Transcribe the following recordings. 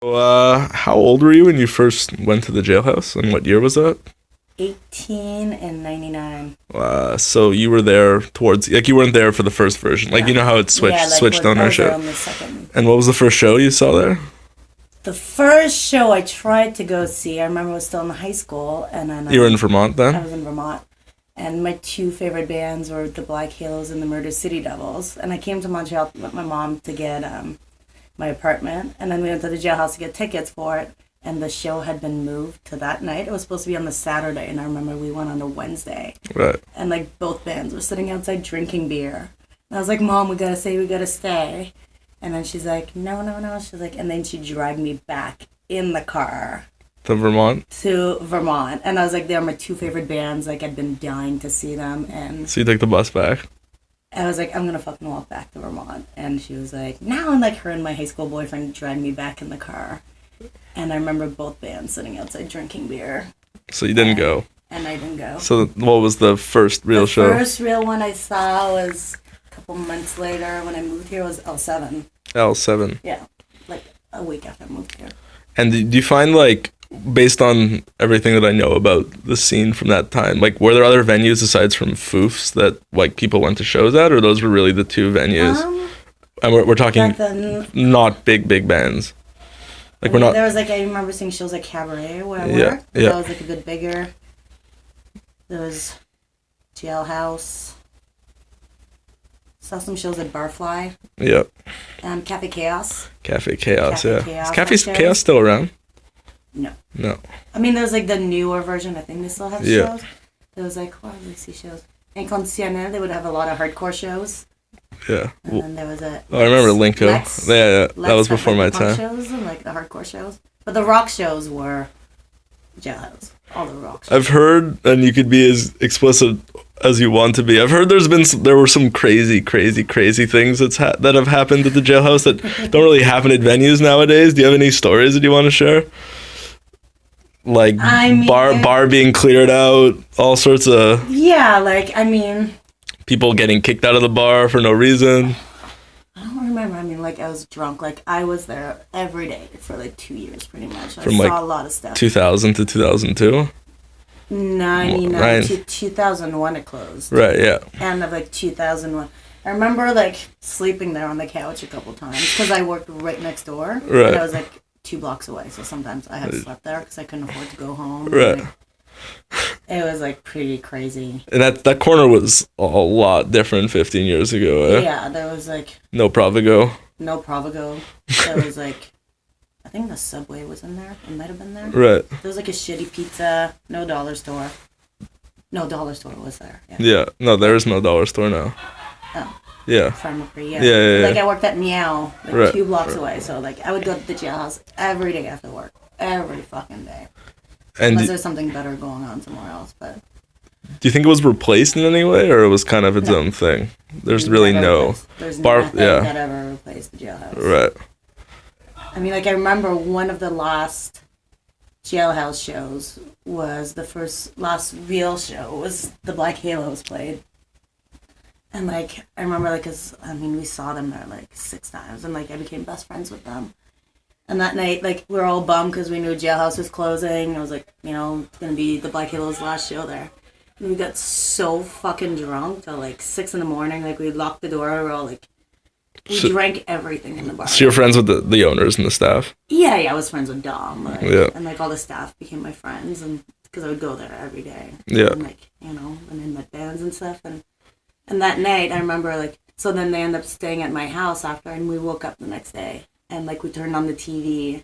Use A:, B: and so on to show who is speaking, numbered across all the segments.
A: How old were you when you first went to the jailhouse, and what year was that?
B: 18 and 99.
A: So you were there towards, like, you weren't there for the first version, like, you know how it
B: Yeah,
A: switched
B: I was there
A: ownership.
B: on the second.
A: And what was the first show you saw there?
B: The first show I tried to go see, I remember I was still in high school, and then
A: You were in Vermont
B: I
A: then?
B: was in Vermont, and my two favorite bands were the Black Halos and the Murder City Devils. And I came to Montreal with my mom to get my apartment, and then we went to the jailhouse to get tickets for it. And the show had been moved to that night. It was supposed to be on the Saturday, and I remember we went on a Wednesday,
A: Right.
B: and like both bands were sitting outside drinking beer. And I was like, "Mom, we gotta stay." And then she's like, "No, no, no." She's like, and then she dragged me back in the car
A: To Vermont?
B: to Vermont, and I was like, "They're my two favorite bands. Like, I'd been dying to see them." And
A: So you took the bus back?
B: I was like, "I'm gonna fucking walk back to Vermont." And she was like, "No," and like her and my high school boyfriend dragged me back in the car. And I remember both bands sitting outside drinking beer.
A: So you didn't go.
B: And I didn't go.
A: So what was the first real show?
B: The first real one I saw was a couple months later when I moved here was L7.
A: L7.
B: Yeah, like a week after I moved here.
A: And do you find, like, based on everything that I know about the scene from that time, like, were there other venues aside from Foofs that, like, people went to shows at, or those were really the two venues? And we're talking
B: Back then,
A: not big bands. Like, we're not.
B: there was like, I remember seeing shows like Cabaret where I
A: Yeah,
B: worked.
A: yeah.
B: That was like a bit bigger. There was Jailhouse. Saw some shows at Barfly.
A: Yeah.
B: Cafe Chaos.
A: Cafe Chaos,
B: Cafe
A: yeah.
B: Chaos
A: Is Cafe
B: shows?
A: Chaos still around?
B: No.
A: No.
B: I mean, there's like the newer version. I think they still have
A: Yeah.
B: shows. There was like, what did I see shows? Inconsciente, they would have a lot of hardcore shows.
A: Yeah.
B: And then there was a.
A: Oh, I remember Linko.
B: Lex.
A: Yeah, that
B: Lex
A: was
B: had,
A: before
B: like,
A: my
B: the punk
A: time.
B: shows and like the hardcore shows. But the rock shows were Jailhouse. All the rock shows.
A: I've heard, and you could be as explicit as you want to be. I've heard there were some crazy things that have happened at the jailhouse that don't really happen at venues nowadays. Do you have any stories that you want to share? Like,
B: I mean,
A: bar being cleared out, all sorts of
B: Yeah, like, I mean,
A: people getting kicked out of the bar for no reason.
B: I don't remember. I mean, like, I was drunk. Like, I was there every day for like 2 years pretty much. I
A: From,
B: saw
A: like,
B: a lot of stuff.
A: 2000 to 2002.
B: 99
A: Right.
B: to 2001 it closed.
A: Right, yeah.
B: End of like 2001. I remember like sleeping there on the couch a couple times because I worked right next door.
A: Right.
B: And I was like 2 blocks away, so sometimes I had slept there because I couldn't afford to go home.
A: Right.
B: Like, it was like pretty crazy.
A: And that corner was a lot different 15 years ago, eh?
B: Yeah, there was like
A: No Provigo.
B: no Provigo. There was like, I think the Subway was in there. It might have been there.
A: Right.
B: There was like a shitty pizza. No dollar store. No dollar store was there. Yeah.
A: Yeah. No, there is no dollar store now.
B: Oh.
A: Yeah.
B: Pharmacy,
A: Yeah.
B: Like I worked at Meow, like
A: Right.
B: 2 blocks away. So like I would go to the jailhouse every day after work, every fucking day.
A: And
B: Unless
A: do
B: there's something better going on somewhere else, but
A: you think it was replaced in any way, or it was kind of its own thing? There's really
B: never
A: no.
B: replaced- There's
A: bar-
B: nothing
A: yeah.
B: that ever replaced the jailhouse.
A: Right.
B: I mean, like I remember one of the last jailhouse shows was last real show was the Black Halos played. And like I remember like, 'cause I mean we saw them there like 6 times, and like I became best friends with them. And that night, like, we were all bummed because we knew Jailhouse was closing. I was like, you know, it's going to be the Black Halos' last show there. And we got so fucking drunk till, like, 6 in the morning. Like, we locked the door. We were all, like, we drank everything in the bar.
A: So you're friends with the owners and the staff?
B: Yeah, I was friends with Dom. Like,
A: Yeah.
B: And, like, all the staff became my friends. And because I would go there every day.
A: Yeah.
B: And, like, you know, and then met bands and stuff. And that night, I remember, like, so then they ended up staying at my house after. And we woke up the next day. And, like, we turned on the TV,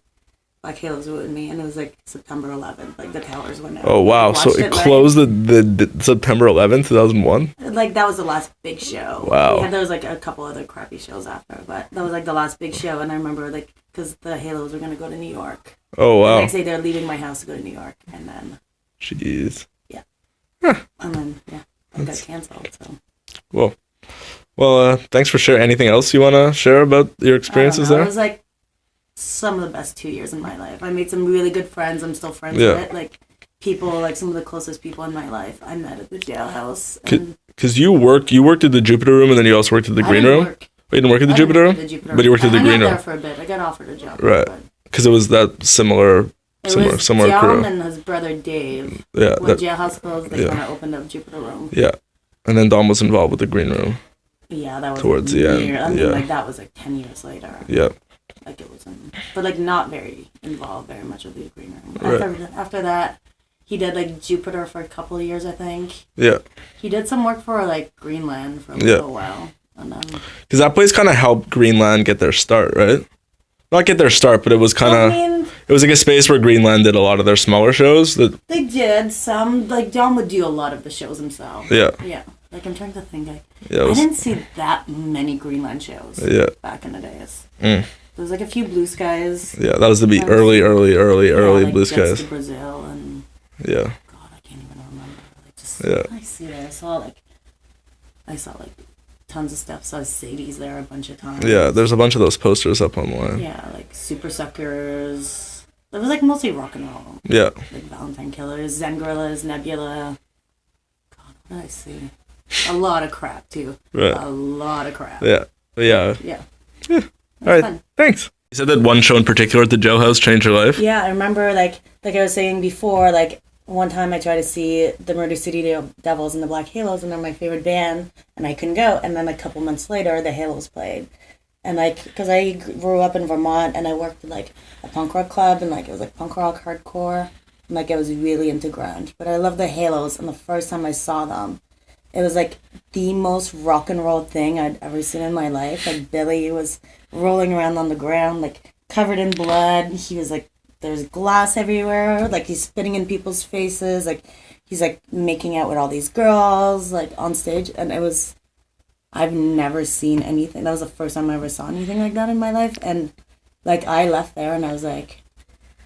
B: Black Halos were with me, and it was, like, September 11th. Like, the towers went out.
A: Oh, wow.
B: We
A: So
B: watched
A: it
B: live.
A: closed the September 11th, 2001?
B: Like, that was the last big show.
A: Wow.
B: Yeah, there was, like, a couple other crappy shows after, but that was, like, the last big show. And I remember, like, because the Halos were going to go to New York.
A: Oh,
B: The
A: wow.
B: next day, they're leaving my house to go to New York. And then,
A: Jeez.
B: and then, yeah, it got canceled, so.
A: Whoa. Well, thanks for sharing. Anything else you want to share about your experiences
B: I don't know.
A: there?
B: It was, like, some of the best 2 years in my life. I made some really good friends. I'm still friends
A: Yeah.
B: with it. Like, people, like, some of the closest people in my life I met at the jailhouse. And
A: Because you worked at the Jupiter Room, and then you also worked at the
B: I
A: Green
B: didn't
A: Room?
B: work-
A: Oh, you didn't work at the
B: I
A: Jupiter
B: didn't
A: Room?
B: work at the Jupiter
A: But you worked at the
B: I
A: Green
B: went
A: Room.
B: there for a bit. I got offered a job.
A: Right.
B: But
A: because it was that similar
B: Dom
A: crew.
B: and his brother Dave.
A: Yeah.
B: When Jailhouse closed, they kind of opened up Jupiter Room.
A: Yeah. And then Dom was involved with the Green Room.
B: Yeah, that was
A: towards the end.
B: I mean,
A: Yeah.
B: like that was like 10 years later.
A: Yeah.
B: Like it wasn't, but like not very involved very much with the Green Room.
A: Right.
B: After that, he did like Jupiter for a couple of years, I think.
A: Yeah.
B: He did some work for like Greenland for a little while, and then
A: because that place kind of helped Greenland get their start, right? Not get their start, but it was kind of.
B: I mean,
A: it was like a space where Greenland did a lot of their smaller shows. That
B: they did some. Like Dom would do a lot of the shows himself.
A: Yeah.
B: Yeah. Like I'm trying to think. Like
A: Yeah,
B: I didn't see that many Greenland shows.
A: Yeah.
B: Back in the days.
A: Mm.
B: There was like a few Blue Skies.
A: Yeah, that was the early
B: like
A: Blue
B: Jets
A: Skies.
B: to Brazil and.
A: Yeah.
B: God, I can't even remember. Like just.
A: Yeah.
B: I see that. I saw like tons of stuff. Saw Sadie's there a bunch of times.
A: Yeah, there's a bunch of those posters up online.
B: Yeah, like Super Suckers. It was like mostly rock and roll.
A: Yeah.
B: Like Valentine Killers, Zen Gorillas, Nebula. God, what did I see? A lot of crap too.
A: Right.
B: A lot of crap.
A: Yeah. Yeah.
B: Yeah.
A: All right.
B: Fun.
A: Thanks. You said that one show in particular at the Jailhouse changed your life?
B: Yeah, I remember like I was saying before, like one time I tried to see the Murder City Devils and the Black Halos, and they're my favorite band, and I couldn't go. And then a couple months later, the Halos played. And like, because I grew up in Vermont, and I worked at like a punk rock club, and like it was like punk rock hardcore, and like I was really into grunge. But I loved the Halos, and the first time I saw them, it was like the most rock and roll thing I'd ever seen in my life. Like Billy was rolling around on the ground, like covered in blood. He was like, there's glass everywhere. Like he's spitting in people's faces. Like he's like making out with all these girls like on stage. And I've never seen anything. That was the first time I ever saw anything like that in my life. And like I left there and I was like,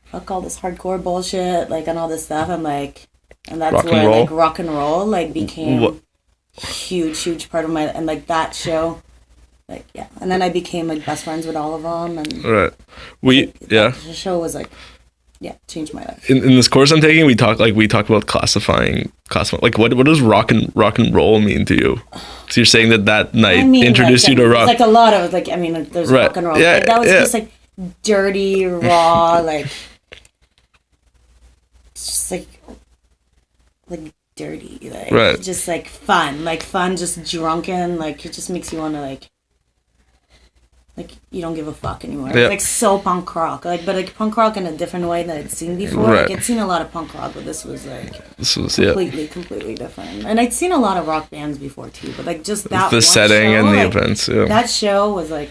B: fuck all this hardcore bullshit, like and all this stuff. I'm like, and that's where like rock and roll like became huge part of my, and like that show, like yeah, and then I became like best friends with all of them, and
A: right,
B: the show was like, yeah, changed my life.
A: In this course I'm taking, we talk about classifying like what does rock and roll mean to you? So you're saying that night introduced
B: like,
A: you to rock,
B: like a lot of like, I mean, there's rock and roll, like, that was just like dirty, raw, like just like dirty, like just like fun, just drunken, like it just makes you want to like you don't give a fuck anymore. It's like so punk rock, like but like punk rock in a different way than I'd seen before. Like I'd seen a lot of punk rock, but this was completely different. And I'd seen a lot of rock bands before too, but like just that
A: the setting
B: show,
A: and the
B: like,
A: events. Yeah.
B: That show was like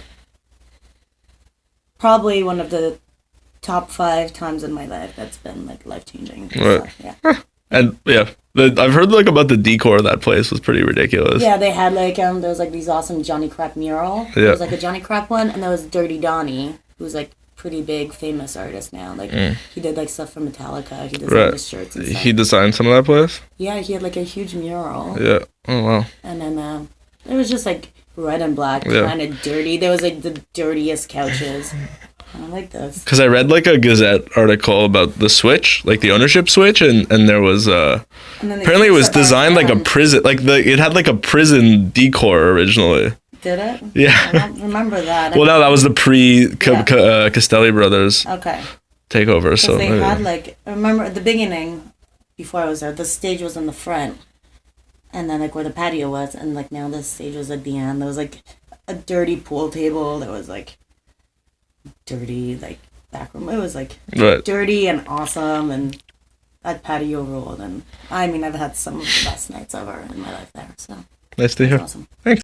B: probably one of the top 5 times in my life that's been like life changing.
A: Right.
B: So, yeah.
A: And yeah, I've heard like about the decor of that place was pretty ridiculous.
B: Yeah, they had like there was like these awesome Johnny Crap mural. Yeah. There was like a Johnny Crap one, and there was Dirty Donnie, who's like pretty big famous artist now. Like he did like stuff for Metallica. He designed the shirts and stuff.
A: He designed some of that place?
B: Yeah, he had like a huge mural.
A: Yeah. Oh wow.
B: And then it was just like red and black, kind of dirty. There was like the dirtiest couches. I like this. Because
A: I read like a Gazette article about the switch, like the ownership switch, and there was apparently it was designed like a prison, like it had like a prison decor originally.
B: Did it?
A: Yeah.
B: I don't remember that.
A: Well, no, that was the Castelli brothers.
B: Okay.
A: Takeover. So
B: they had like, I remember at the beginning, before I was there, the stage was in the front, and then like where the patio was, and like now the stage was at the end. There was like a dirty pool table. There was like dirty like back room. It was like dirty and awesome, and that patio ruled. And I mean, I've had some of the best nights ever in my life there. So
A: nice to hear.
B: Awesome.
A: Thanks.